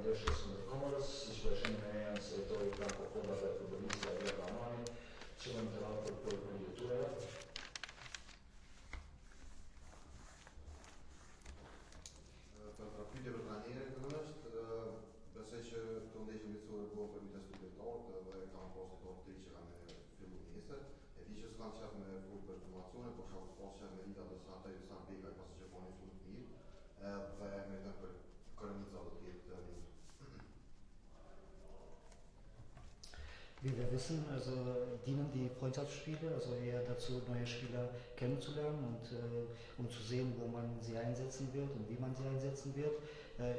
ndeshjes ndërkombëtare, siç po e shehni me janë selektori i kampo kodave të futbollistit Adrian Ramani, qëllim të radhë për kandidaturave. Për pyetje për trajnerin është, besoj që këto ndeshje miqësore bëhen për midis studentëve dhe kanë postë të që kanë filluar nesër. E di që s'kan qef me fol për informacione, por ka postë me lidhje të sa të sa bega pasi që bën shumë të mirë. Dhe me të për kërëmica do të jetë minutë. Wie wir wissen, also dienen die Freundschaftsspiele, also eher dazu, neue Spieler kennenzulernen und um zu sehen, wo man sie einsetzen wird und wie man sie einsetzen wird.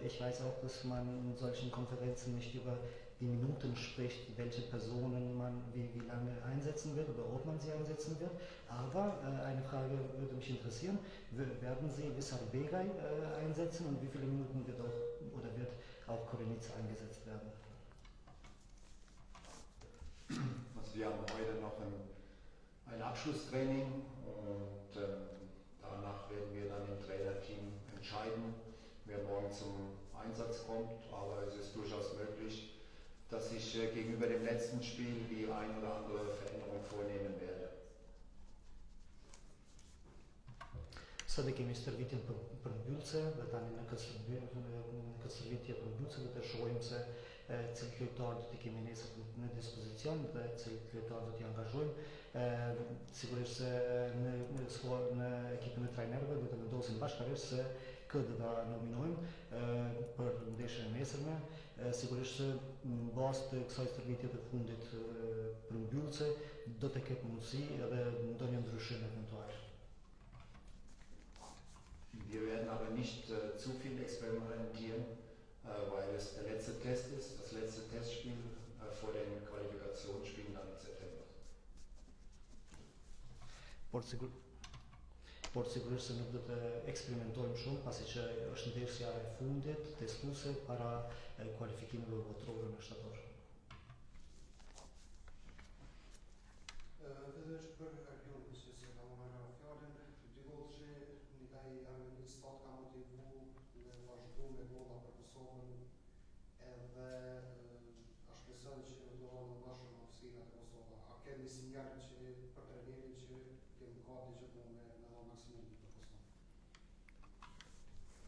Ich weiß auch, dass man in solchen Konferenzen nicht über die Minuten spricht, welche Personen man wie lange einsetzen wird oder ob man sie einsetzen wird. Aber eine Frage würde mich interessieren, werden Sie Visar Begay einsetzen und wie viele Minuten wird auch Korenica eingesetzt werden? Also wir haben heute noch ein Abschlusstraining und danach werden wir dann im Trainerteam entscheiden, wer morgen zum Einsatz kommt. Aber es ist durchaus möglich, dass ich gegenüber dem letzten Spiel die ein oder andere Veränderung vornehmen werde. Sada kemi stërvitjen për mbyllëse dhe tani në këtë stërvitje për mbyllëse do të shohim se cilë lojtar do t'i kemi nesër në dispozicion dhe cilë lojtar do t'i angazhojmë. Sigurisht se në ekipin e trajnerëve do të vendosim bashkërisht se kë do ta nominojmë për ndeshjen e nesërme. Sigurisht se në bazë të kësaj stërvitje të fundit për mbyllëse do të ketë mundësi edhe ndonjë ndryshim eventual. Wir werden aber nicht zu viel experimentieren, weil es der letzte Test ist, das letzte Testspiel vor den Qualifikationsspielen dann im September. Por sigurisht se nuk do të eksperimentojmë shumë, pasi që është ndeshja e fundit testuese para kualifikimeve botërore në shtator. Edhe është për Argjon, se ka marrë fjalën, dy gollë që Nikaj Armenistat ka motivu me vazhdu me golla për Kosovën edhe është beson që do të në shumë ofisinat e Kosova. A keni sinjal që për trenerin që kemi gati që do me në maksimum për Kosovë?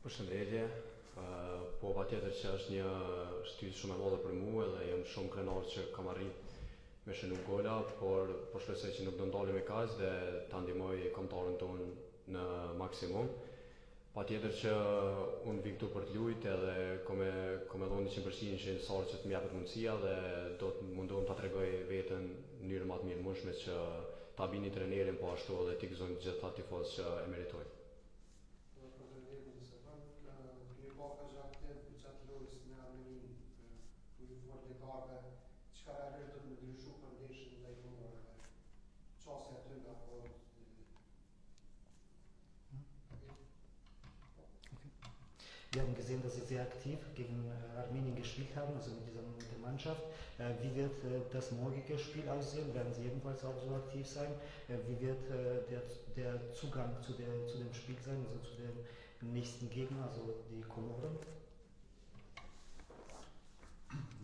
Përshëndetje, po patjetër që është një shtysë shumë e madhe për mua dhe jam shumë krenar që kam arrit me shënu gola, por shpresoj që nuk do ndalim e kaq dhe ta ndihmoj kombëtarin tonë në maksimum. Patjetër që unë vi këtu për të luajt edhe kom e dhënë 100% që sa që të më japet mundësia dhe do të mundohem ta tregoj veten në mënyrë më të mirë mundshme që ta bini trenerin, po ashtu edhe t'i gëzojmë të gjitha tifozët që e meritojnë. Çka realisht do të më ndryshu për ndeshjen ndaj Komorëve? Çështja aty nga po. Wir haben gesehen, dass Sie sehr aktiv gegen Armenien gespielt haben, also mit der Mannschaft. Wie wird das morgige Spiel aussehen? Werden Sie ebenfalls auch so aktiv sein? Wie wird der Zugang zu dem Spiel sein, also zu dem nächsten Gegner, also die Komoren?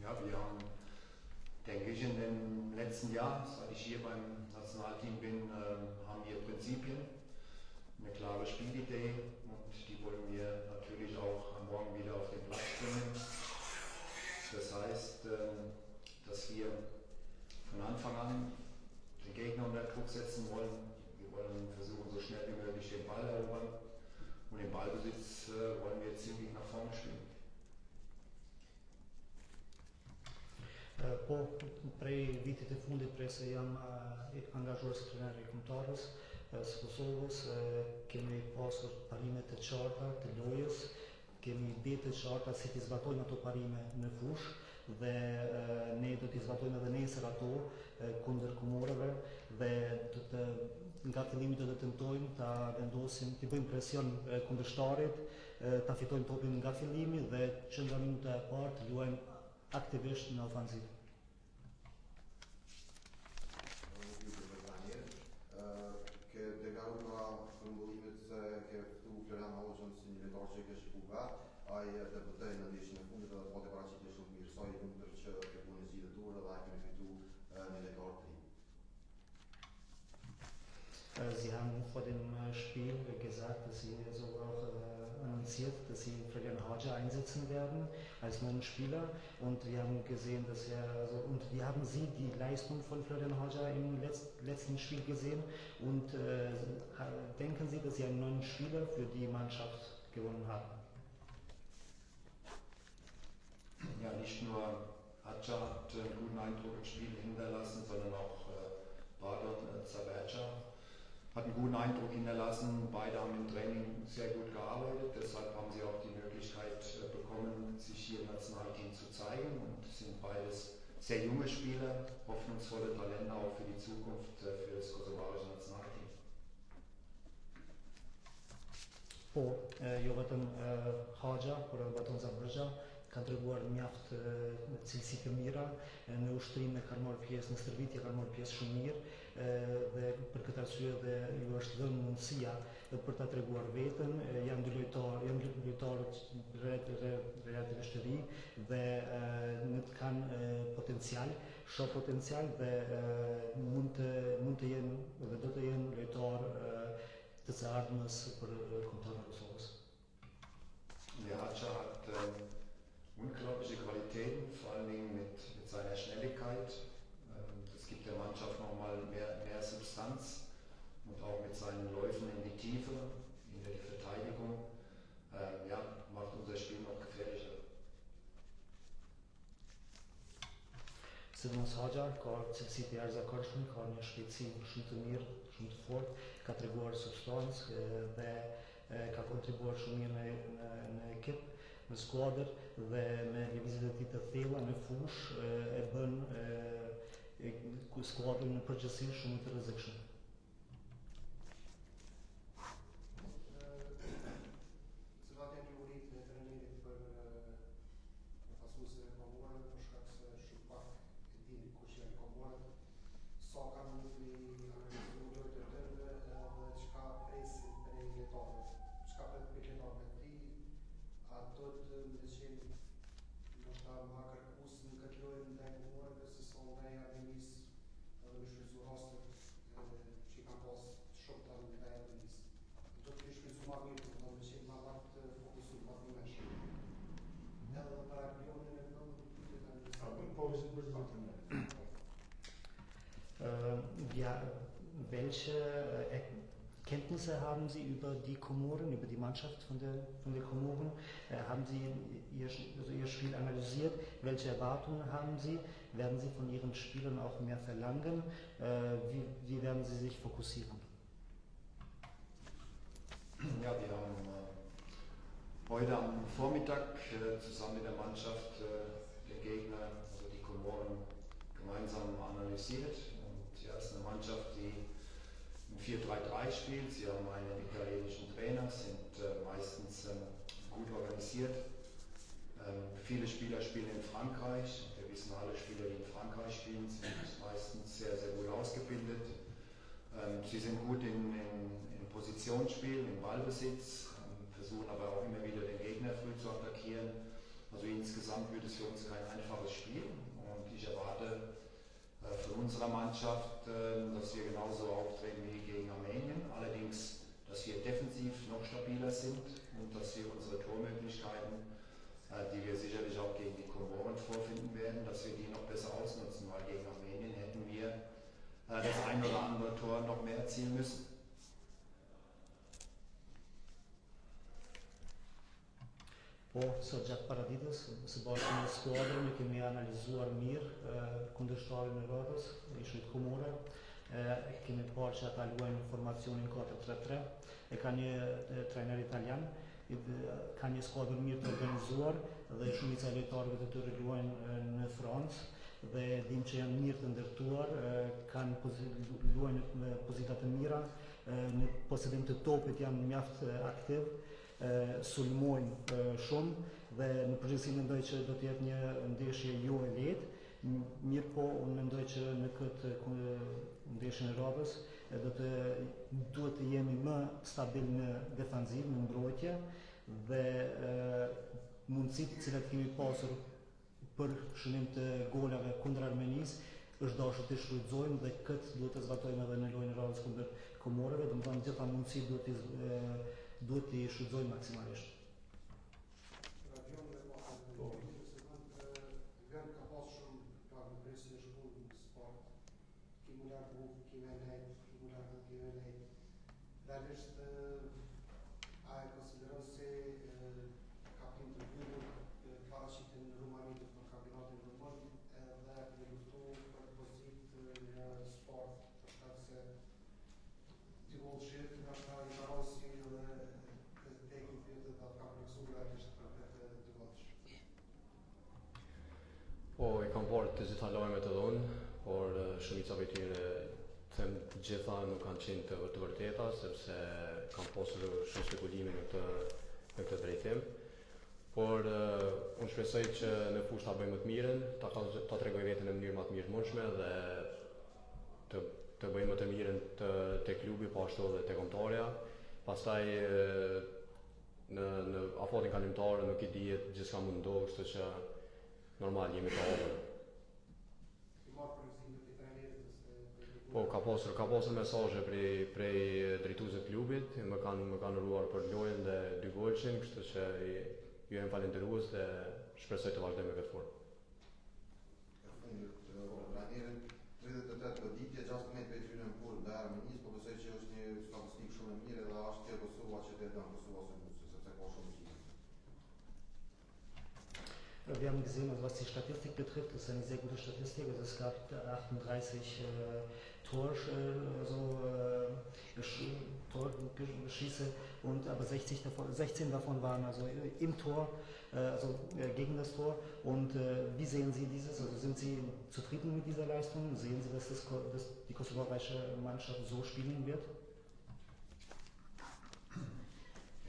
Ja, wir haben, denke ich, in dem letzten Jahr, seit ich hier beim Nationalteam bin, haben wir Prinzipien, eine klare Spielidee und die wollen wir natürlich auch am Morgen wieder auf den Platz bringen. Das heißt, dass wir von Anfang an den Gegner unter Druck setzen wollen. Wir wollen versuchen, so schnell wie möglich den Ball erobern und im Ballbesitz wollen wir ziemlich nach vorne spielen. Po, prej vitit e fundit, prej se jam angazhuar si trener i kombëtarës së Kosovës, kemi pasur parime të qarta të lojës, kemi ide të qarta si t'i zbatojmë ato parime në fush dhe ne do t'i zbatojmë edhe nesër ato kundër Komorëve dhe nga fillimi do të tentojmë ta vendosim, t'i bëjmë presion kundërshtarit, ta fitojmë topin nga fillimi dhe që nga minuta e parë të luajmë aktivisht në ofanzivë. Ke deklaruar nga përmbullimet se ke ftu Florian Hoxhën si një lojtar që ke shikuar, ai debutoi në ndeshjen e fundit dhe po të werden als neuen Spieler. Und wir haben gesehen, dass und wir haben die Leistung von Florian Hodja im letzten Spiel gesehen und denken Sie, dass Sie einen neuen Spieler für die Mannschaft gewonnen haben? Ja, nicht nur Hadja hat einen guten Eindruck im Spiel hinterlassen, sondern auch Badon Zaberca hat einen guten Eindruck hinterlassen. Beide haben im Training sehr gut gearbeitet, deshalb haben sie auch die Möglichkeit bekommen, sich hier im Nationalteam zu zeigen und sind beides sehr junge Spieler, hoffnungsvolle Talente auch für die Zukunft für das kosovarische Nationalteam. Po, jo vetëm Hodja, por edhe Baton Zaberca kanë treguar mjaft cilësi të mira, në ushtrim e kanë marrë pjesë, në stërvitje kanë marrë pjesë shumë mirë dhe për këtë arsye dhe ju është dhënë mundësia për ta treguar veten, janë dy lojtarë relativisht të ri dhe kanë potencial, shoh potencial dhe mund të jenë dhe do të jenë lojtarë të së ardhmës për kombëtarën e Kosovës. Der Hadja hat unglaubliche Qualitäten, vor allen Dingen mit seiner Schnelligkeit. Das gibt der Mannschaft nochmal mehr Substanz und auch mit seinen Läufen in die Tiefe, in die Verteidigung, macht unser Spiel noch gefährlicher. Sidomos Hodja ka cilësi të jashtëzakonshme, ka një shpejtësi shumë të mirë, shumë të fortë, ka treguar substancë dhe ka kontribuar shumë mirë në ekip, në skuadër dhe me lëvizjet e tij të thella në fushë e bën skuadrën në përgjithësi shumë të rrezikshëm. Cilat janë priorit e trajnerit për pasuesin e kombëtarëve, për shkak se shumë pak e dini kush janë kombëtarët, sa kanë mundësi analizuar lojët e tyre dhe çka presin prej lojtarëve, çka pret prej lojtarëve të ri, a do të me qenë ndoshta më kërkues në këtë lojë ndaj kombëtarëve se sa ndaj Armenisë edhe me shfrytzu rastet që kanë pas shokta ndaj Armenisë. Do të shfrytzu më mirë, do të qenë më lart fokusu më të mësh. Edhe për Armenionin e vëmë pyetje tani. Ja, welche Kenntnisse haben Sie über die Komoren, über die Mannschaft von der Komoren? Haben Sie Ihr Spiel analysiert? Welche Erwartungen haben Sie? Werden Sie von Ihren Spielern auch mehr verlangen? Wie werden Sie sich fokussieren? Ja, wir haben heute am Vormittag zusammen mit der Mannschaft den Gegner, also die Komoren, gemeinsam analysiert. Und ja, es ist eine Mannschaft, die im 4-3-3 spielt. Sie haben einen italienischen Trainer, sind meistens gut organisiert. Viele Spieler spielen in Frankreich. Wir wissen, alle Spieler, die in Frankreich spielen, sind meistens sehr, sehr gut ausgebildet. Sie sind gut in Positionsspiel, im Ballbesitz, versuchen aber auch immer wieder den Gegner früh zu attackieren. Also insgesamt wird es für uns kein einfaches Spiel und ich erwarte von unserer Mannschaft, dass wir genauso auftreten wie gegen Armenien, allerdings, dass wir defensiv noch stabiler sind und dass wir unsere Tormöglichkeiten, die wir sicherlich auch gegen die Komoren vorfinden werden, dass wir die noch besser ausnutzen, weil gegen Armenien hätten wir das ein oder andere Tor noch mehr erzielen müssen. Po, sot gjatë paraditës, së bashku me skuadrën e kemi analizuar mirë kundërshtarin e rrotës, ishit Komore. Kemi parë që ata luajnë formacionin 4-3-3, e ka një trajner italian, ka një skuadër mirë të organizuar dhe shumica e lojtarëve të tyre luajnë në Francë dhe dim që janë mirë të ndërtuar, luajnë në pozita të mira, në posedim të topit janë mjaft aktiv, sulmojnë shumë dhe në përgjithësi mendoj që do të jetë një ndeshje jo e lehtë, mirë po unë mendoj që në këtë ndeshjen e radhës duhet të jemi më stabil në defanziv, në mbrojtje dhe mundësitë të cilat kemi pasur për shënim të golave kundër Armenisë është dashur të shfrytëzojmë dhe këtë duhet të zbatojmë edhe në lojën e radhës kundër Komoreve, domethënë gjitha mundësitë duhet t'i shfrytëzojmë maksimalisht. Ravion dhe po Kemi realisht a e konsideron se kapim të mbyllur paraqiten në Rumani në kampionatin në mund edhe me luftu për pozitë në sport, për shkak se dy gollshit nga shta i Barosi dhe tekin pjetë dhe ka pleksu realisht për vetë dy gollsh. Po, i kam parë të gjitha lajmet edhe unë, por shumica prej tyre them të gjitha nuk kanë qenë të vërteta, sepse kanë pasur shumë spekulime në këtë drejtim. Por unë shpresoj që në fushë ta bëjmë më të mirën, ta tregoj veten në mënyrë më të mirë mundshme dhe të bëjmë më të mirën te klubi, po ashtu edhe te kombëtarja. Pastaj në afatin kalimtar nuk i dihet gjithçka mund ndodhë, kështu që normal jemi të afër. Po, ka pasur mesazhe prej drejtuesve të klubit, më kanë uruar për lojën dhe 2 golshin, kështu që ju jam falendërues dhe shpresoj të vazhdoj me këtë formë. Trajnerin 38 goditje, 16 prej tyre në kur dhe Armenisë, po besoj që është një statistikë shumë e mirë dhe është tje Kosova që të edhan Kosova së musë, sepse ka shumë qime. Wir haben gesehen, also was die Statistik betrifft, ist eine sehr gute Statistik. Also es gab 38 Torschüsse und aber 16 davon waren also im Tor, gegen das Tor. Und wie sehen Sie dieses? Also sind Sie zufrieden mit dieser Leistung? Sehen Sie, dass die kosovarische Mannschaft so spielen wird?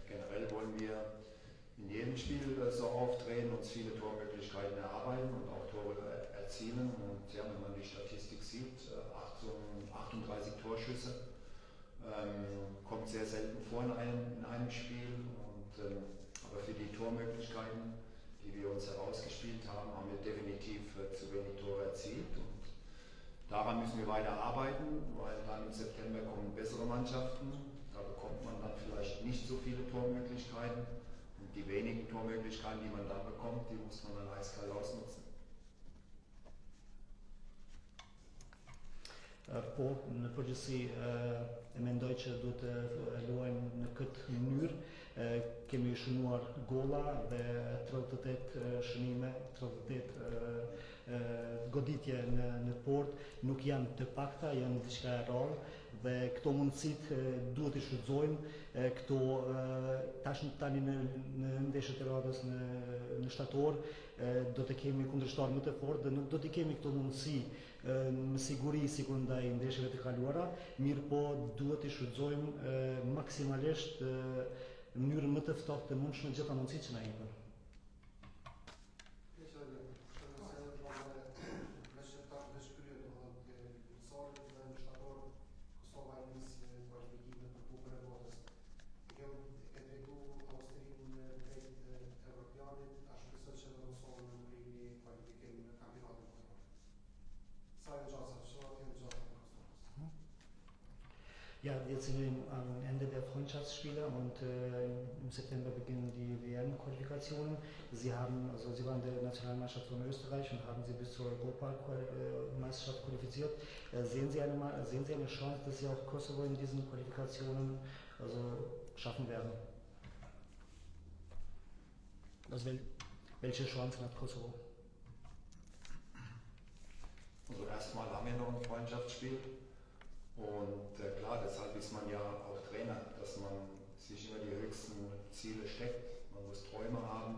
Generell wollen wir in jedem Spiel so auftreten, uns viele Tormöglichkeiten erarbeiten und auch Tore erzielen. Und ja, wenn man die Statistik sieht, 38 Torschüsse, kommt sehr selten vor in einem Spiel. Aber für die Tormöglichkeiten, die wir uns herausgespielt haben, haben wir definitiv zu wenig Tore erzielt. Und daran müssen wir weiter arbeiten, weil dann im September kommen bessere Mannschaften. Da bekommt man dann vielleicht nicht so viele Tormöglichkeiten. Die wenigen Tormöglichkeiten, die man dann bekommt, die muss man dann eiskalt ausnutzen. Po, në përgjithësi e mendoj që duhet të luajmë në këtë mënyrë. Kemi shënuar golla dhe 38 shënime, 38 goditje në port, nuk janë të pakta, janë diçka e rrallë dhe këto mundësit duhet i shfrytëzojmë. Këto tani në ndeshjet e radhës në shtator do të kemi kundërshtar më të fortë dhe nuk do të kemi këto mundësi në siguri sikur ndaj ndeshjeve të kaluara, mirë po duhet i shfrytëzojmë maksimalisht në mënyrën më të ftohtë të mundshme gjitha mundësitë që na jepën. Ja, jetzt sind wir am Ende der Freundschaftsspiele und im September beginnen die WM-Qualifikationen. Sie waren der Nationalmannschaft von Österreich und haben sie bis zur Europameisterschaft qualifiziert. Sehen Sie eine Chance, dass Sie auch Kosovo in diesen Qualifikationen schaffen werden? Also welche Chancen hat Kosovo? Also erstmal haben wir noch ein Freundschaftsspiel. Und klar, deshalb ist man ja auch Trainer, dass man sich immer die höchsten Ziele steckt. Man muss Träume haben.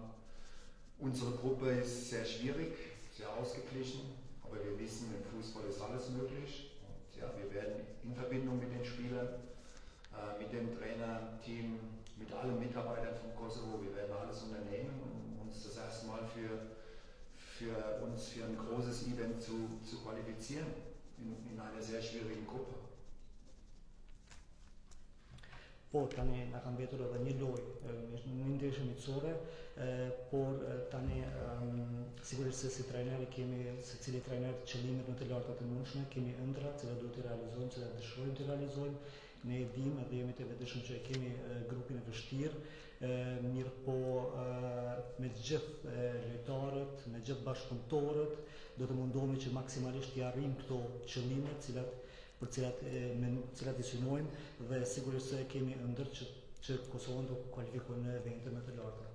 Unsere Gruppe ist sehr schwierig, sehr ausgeglichen, aber wir wissen, im Fußball ist alles möglich. Und ja, wir werden in Verbindung mit den Spielern, mit dem Trainerteam, mit allen Mitarbeitern vom Kosovo, wir werden alles unternehmen, um uns das erstmal für ein großes Event zu qualifizieren in einer sehr schwierigen Gruppe. Po, tani na ka mbetur edhe një lojë, një ndeshje miqësore, por tani sigurisht se si trajner kemi secili trajner qëllimet më të larta të mundshme, kemi ëndra të cilat duhet të realizojmë, që dëshirojmë të realizojmë. Ne e dimë edhe jemi të vetëdijshëm që kemi grupin e vështirë, mirë po me gjithë lojtarët, me gjithë bashkëpunëtorët, do të mundohemi që maksimalisht t'i arrijmë këto qëllime, të cilat për cilat I synojmë dhe sigurisht se kemi ëndër që Kosovën të kualifikojë në evente më të larta.